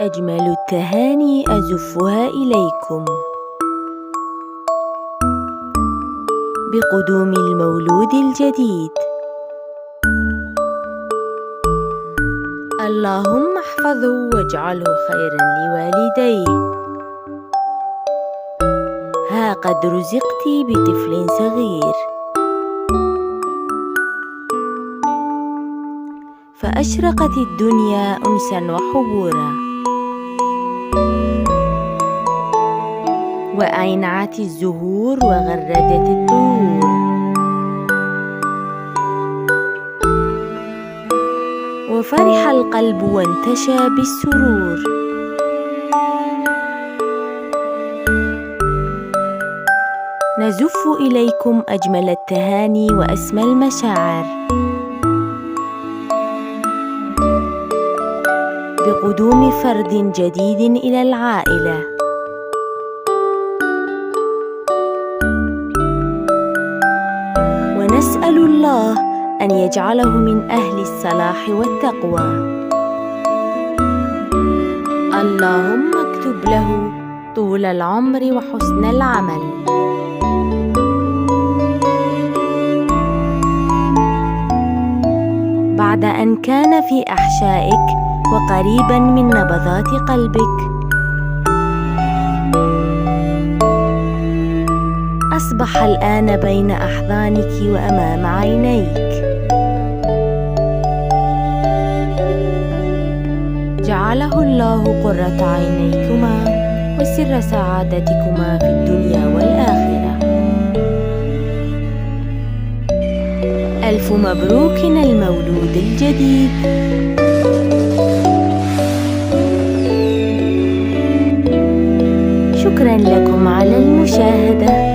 أجمل التهاني أزفها إليكم بقدوم المولود الجديد. اللهم احفظه واجعله خيرا لوالديه. ها قد رزقت بطفل صغير، فأشرقت الدنيا أنسا وحبورا، وأينعت الزهور وغردت الطيور، وفرح القلب وانتشى بالسرور. نزف إليكم أجمل التهاني وأسمى المشاعر بقدوم فرد جديد إلى العائلة. ونسأل الله أن يجعله من أهل الصلاح والتقوى. اللهم اكتب له طول العمر وحسن العمل. بعد أن كان في أحشائك وقريبا من نبضات قلبك، أصبح الآن بين أحضانك وأمام عينيك. جعله الله قرة عينيكما وسر سعادتكما في الدنيا والآخرة. ألف مبروك المولود الجديد. شكرا لكم على المشاهدة.